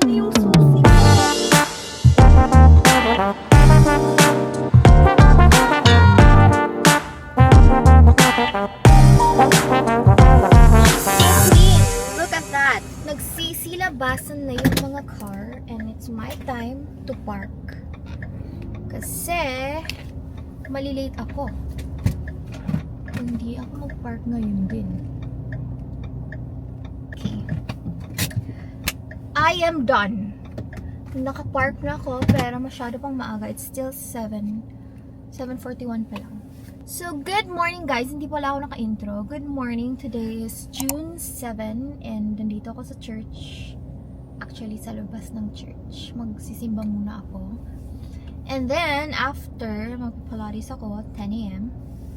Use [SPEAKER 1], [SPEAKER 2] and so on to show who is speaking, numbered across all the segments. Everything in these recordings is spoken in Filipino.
[SPEAKER 1] na yung susi? Look at that! Nagsisilabasan na yung mga car and it's my time to park. Kasi malilate ako. Hindi ako mag-park ngayon din. Okay. I am done. Naka-park na ako pero masyado pang maaga. It's still 7:41 pa lang. So, good morning guys. Hindi pala ako naka-intro. Good morning. Today is June 7 and nandito ako sa church. Actually, sa labas ng church. Magsisimba muna ako. And then, after, magpapalaris ako at 10 a.m.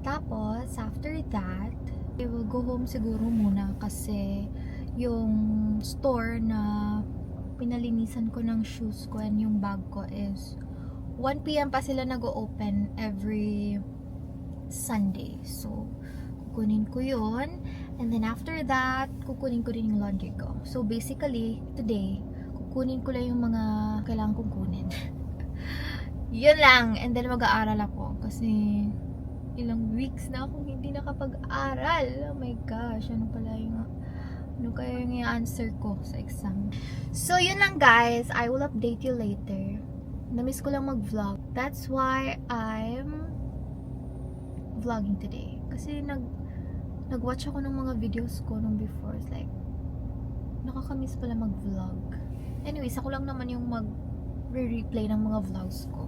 [SPEAKER 1] Tapos, after that, I will go home siguro muna kasi yung store na pinalinisan ko ng shoes ko and yung bag ko is 1 p.m. pa sila nag-open every Sunday. So, kukunin ko yun. And then after that, kukunin ko rin yung laundry ko. So, basically, today, kukunin ko lang yung mga kailangan kong kunin. Yun lang. And then mag-aaral ako. Kasi, ilang weeks na akong hindi nakapag-aral. Oh my gosh. Ano kaya yung answer ko sa exam? So, yun lang guys. I will update you later. Namiss ko lang mag-vlog. That's why I'm vlogging today. Kasi nag-watch ako ng mga videos ko nung before. It's like, nakakamiss pala mag-vlog. Anyways, ako lang naman yung mag-replay ng mga vlogs ko.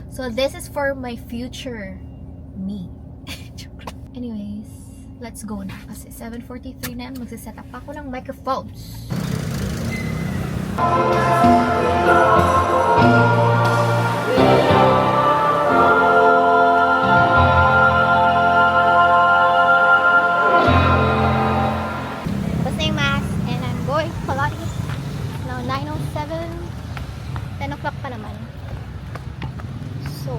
[SPEAKER 1] So, this is for my future me. Anyways, let's go na. Kasi 7:43 na yan. Magsiset up ako ng microphones. Now 9:07, 10 o'clock pa naman. So,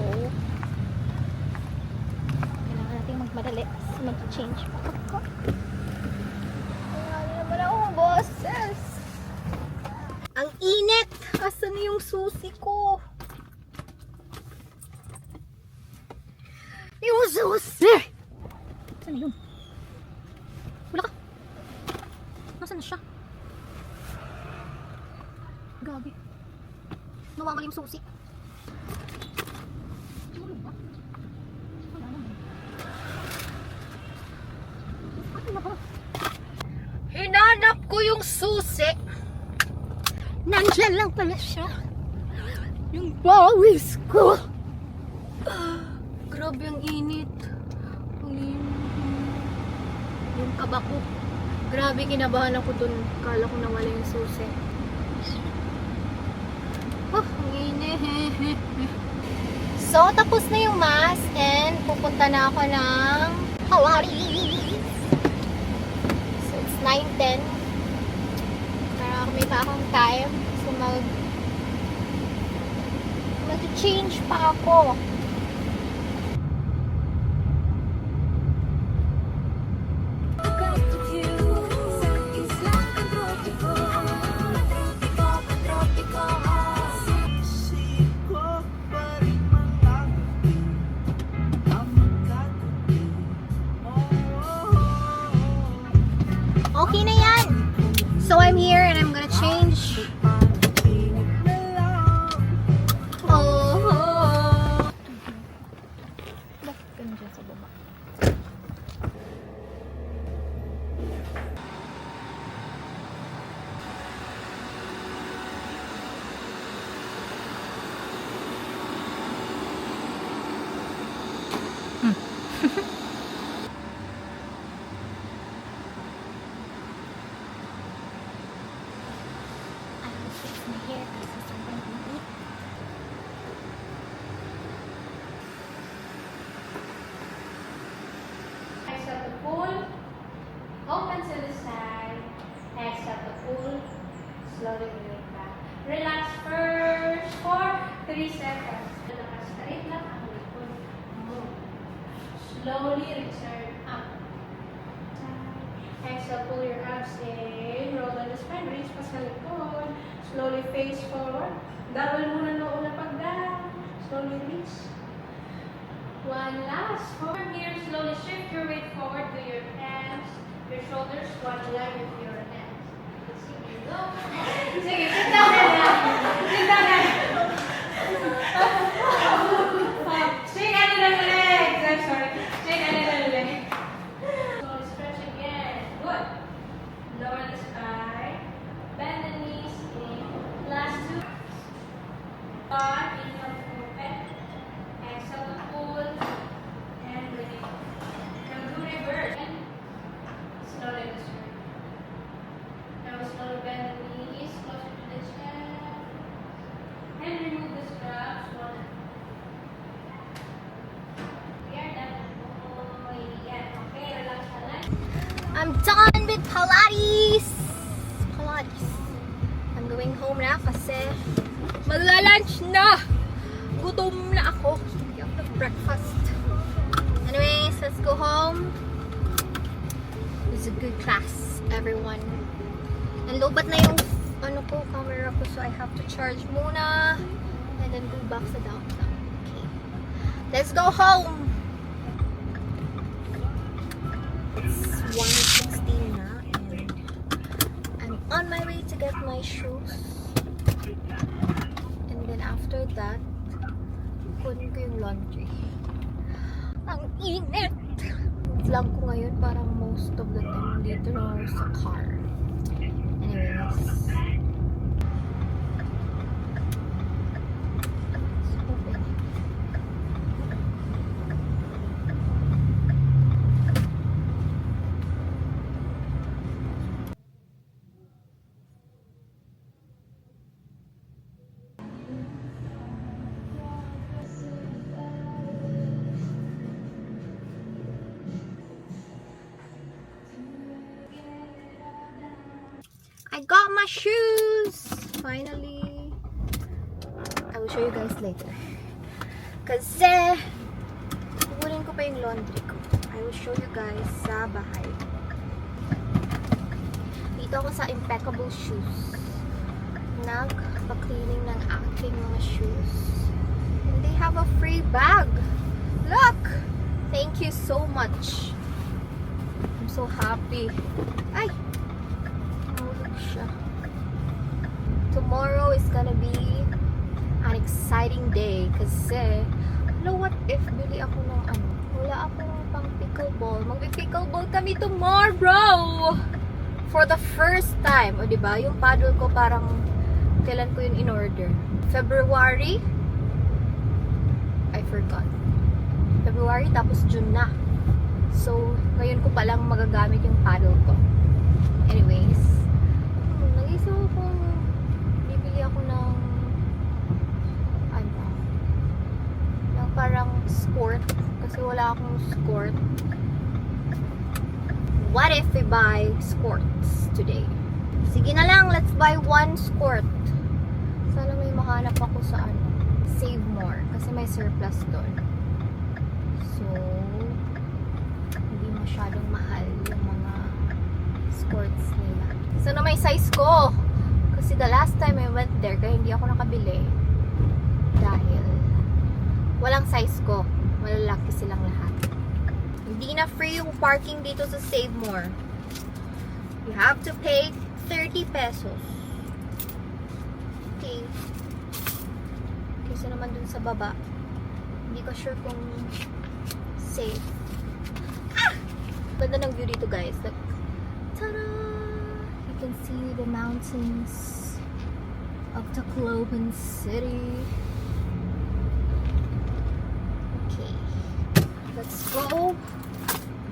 [SPEAKER 1] kailangan natin magmadali kasi mag-change pa ako. Kailangan naman ako, bosses! Ang init! Asan na yung susi ko? Yung susi! Saan na yun? Wala ka! Nasaan na siya? Grabe. Nawawala yung susi. Hinanap ko yung susi. Nandiyan lang pala siya. Yung bawis ko. Grabe ang init. Yung kaba ko. Grabe, kinabahan ako dun. Kala ko nawala yung susi. So, tapos na yung mass and pupunta na ako ng Hawaii. So, it's 9:10. Para may pa akong time. So, mag-change pa ako. Okay na yan. So I'm here and I'm gonna change. Oh. Bakit ka na dyan sa baba?
[SPEAKER 2] Open to the side. Exhale to pull. Slowly bring it back. Relax first for 3 seconds. Straight lang ang likod. Move. Slowly return up. Exhale, pull your abs in. Roll on the spine. Reach pa sa likod. Slowly face forward. Double muna noo na pag down. Slowly reach. One last. Forward here. Slowly shift your weight forward to your hands. Your shoulders. One line with your hands. Sige, go. Sige, sit down na lang. Sit down na. Straight out of the legs. I'm sorry. Straight out of the legs. Slowly stretch again. Good. Lower the spine. Bend the knees in. Last two. One. Inhale to open. Exhale to pull. And release. Now do reverse. And slowly return. Now slowly bend the knees closer to the chest. And remove the straps. One. We are done. Oh, yeah. Okay, relax the legs.
[SPEAKER 1] I'm done with Pilates! Pilates. I'm going home na kasi magla-lunch na! Gutom na ako. Hindi ako nag-breakfast. Anyways, let's go home. It was a good class, everyone. And lobat na yung camera ko, so I have to charge muna and then go back sa downtown. Okay. Let's go home! It's 1:16 na and I'm on my way to get my shoes. And then after that, kunin ko yung laundry. Ang init! Vlog ko ngayon parang most of the time dito na ako sa car. Anyways. Let's open it. I got my shoes! Finally! I will show you guys later. Kasi, kukunin ko pa yung laundry ko. I will show you guys sa bahay. Dito ako sa Impeccable Shoes. Nagpa-cleaning ng aking mga shoes. And they have a free bag! Look! Thank you so much! I'm so happy. Ay! Siya. Tomorrow is gonna be an exciting day kasi what if bili ako ng wala akong pang pickleball. Magpi-pickleball kami tomorrow for the first time. O diba? Yung paddle ko parang kailan ko yun in order? February? I forgot. February tapos June na. So, ngayon ko palang magagamit yung paddle ko. Anyways, nag-isip ako kung bibili ako ng ng parang skirt kasi wala akong skirt. What if we buy skirts today? Sige na lang, let's buy one skirt. Sana may mahanap ako sa Save More kasi may surplus doon. So, hindi masyadong mahal yung mga skirts nila. Sana may size ko. Kasi the last time I went there, kaya hindi ako nakabili. Dahil walang size ko. Malalaki silang lahat. Hindi na free yung parking dito sa Save More. You have to pay 30 pesos. Okay. Kasi naman dun sa baba, hindi ko sure kung safe. Ah! Ganda ng view dito, guys. Like, ta-da! You can see the mountains of Tacloban City. Okay. Let's go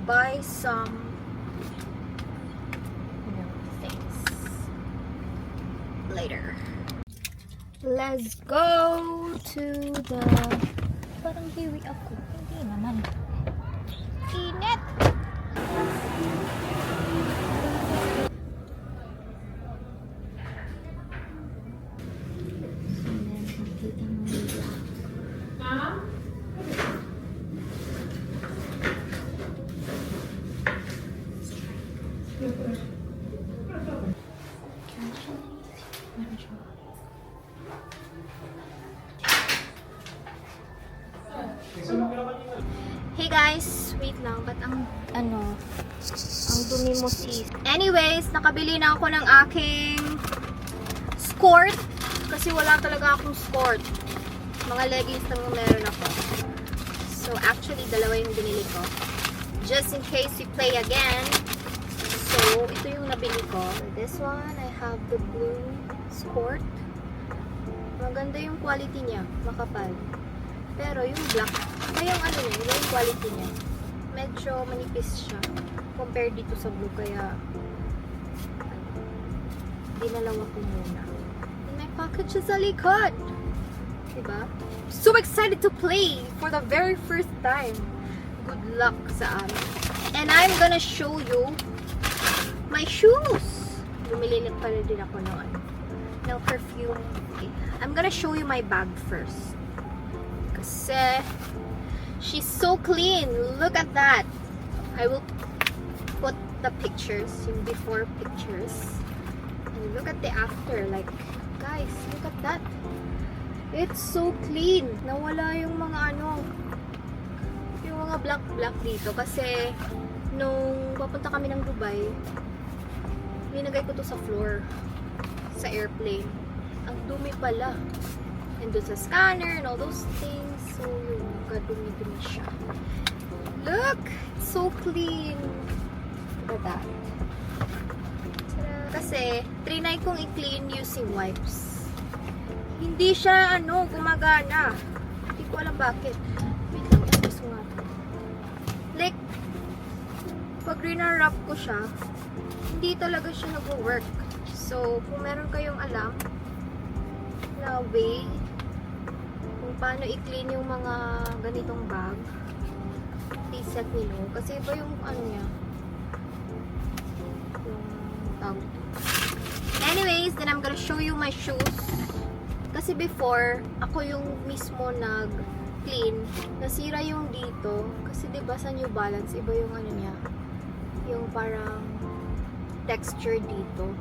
[SPEAKER 1] buy some things later. Let's go to the... Parang hiwi ako. Hindi naman. Init! Hey guys, wait lang, ba't ang dumi mo sis. Anyways, nakabili na ako ng aking skirt kasi wala talaga akong skirt. Mga leggings lang yung meron ako. So actually, dalawa yung binili ko. Just in case we play again. So, ito yung nabili ko. This one, I have the blue skirt. Maganda yung quality niya, makapal. Pero yung black, yung ano niya, yung quality niya, medyo manipis siya compared dito sa blue, kaya dinalawa ko muna. And my package is sa likod. Diba? So excited to play for the very first time. Good luck sa amin. And I'm gonna show you my shoes. Bumili lang pala din ako ng perfume. Okay. I'm gonna show you my bag first. Kasi she's so clean. Look at that. I will put the pictures, yung before pictures. And look at the after. Like, guys, look at that. It's so clean. Nawala yung mga yung mga black dito. Kasi, nung papunta kami ng Dubai, linagay ko to sa floor. Sa airplane. Ang dumi pala. And doon sa scanner and all those things. So, yung kadumi-dumi siya. Look! It's so clean. Look at that. Kasi, trinay kong i-clean using wipes. Hindi siya, gumagana. Hindi ko alam bakit. Wait lang, gusto nga. Like, pag rinarap ko siya, hindi talaga siya nag-work. So, kung meron kayong alam na way kung paano i-clean yung mga ganitong bag, please let me know. Kasi iba yung niya, yung tawag. Anyways, then I'm gonna show you my shoes. Kasi before, ako yung mismo nag-clean. Nasira yung dito. Kasi diba sa New Balance, iba yung niya, yung parang texture dito.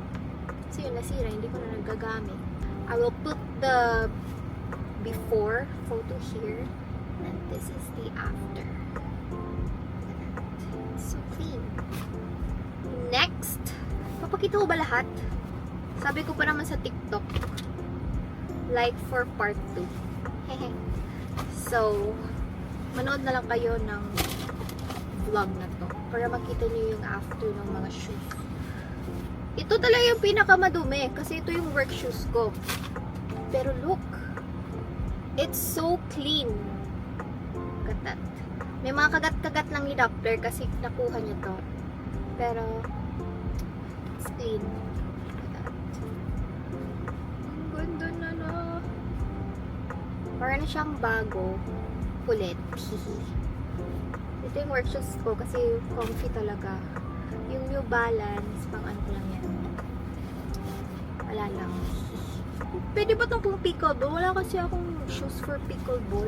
[SPEAKER 1] Kasi yun, nasira. Hindi ko na nagagamit. I will put the before photo here. And this is the after. It's so clean. Next, papakita ko ba lahat? Sabi ko pa naman sa TikTok, like for part 2. So, manood na lang kayo ng vlog na to para makita niyo yung after ng mga shoes. Ito talaga yung pinakamadumi kasi ito yung work shoes ko. Pero look, it's so clean. Look at that. May mga kagat-kagat lang ni Doppler kasi nakuha niya to. Pero, it's clean. Look at that. Ang ganda na. Parang siyang bago. Kulit. Ito yung work shoes ko kasi comfy talaga. Yung New Balance, pang ano lang yan. Wala lang. Pwede ba itong pong pickleball? Wala kasi akong shoes for pickleball.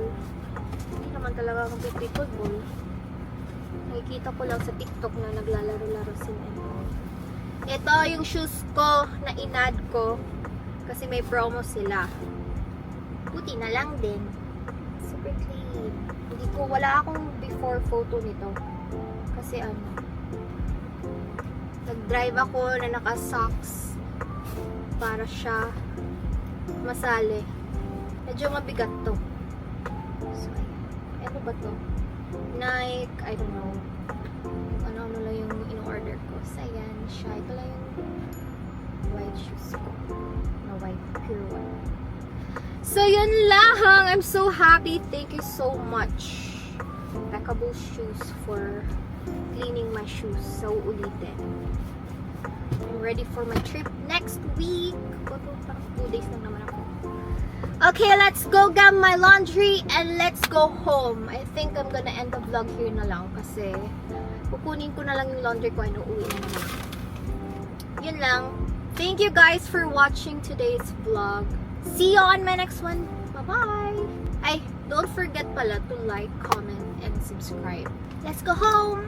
[SPEAKER 1] Hindi naman talaga akong pickleball. Nakikita ko lang sa TikTok na naglalaro-laro sila. Ito yung shoes ko na inad ko kasi may promo sila. Puti na lang din. Super clean. Wala akong before photo nito. Kasi nag-drive ako na naka-socks para siya masali. Medyo mabigat to. So, ano ba to? Nike, I don't know. Ano lang yung in-order ko. So, ayan siya. Ito lang yung white shoes ko. Na white, pure white. So, yun lang. I'm so happy. Thank you so much. Impeccable shoes for cleaning my shoes. So, ulitin. I'm ready for my trip next week. Parang 2 days lang naman ako. Okay, let's go get my laundry and let's go home. I think I'm gonna end the vlog here na lang kasi kukunin ko na lang yung laundry ko and uuwi na naman. Yun lang. Thank you guys for watching today's vlog. See you on my next one. Bye-bye! Ay, don't forget pala to like, comment, and subscribe. Let's go home!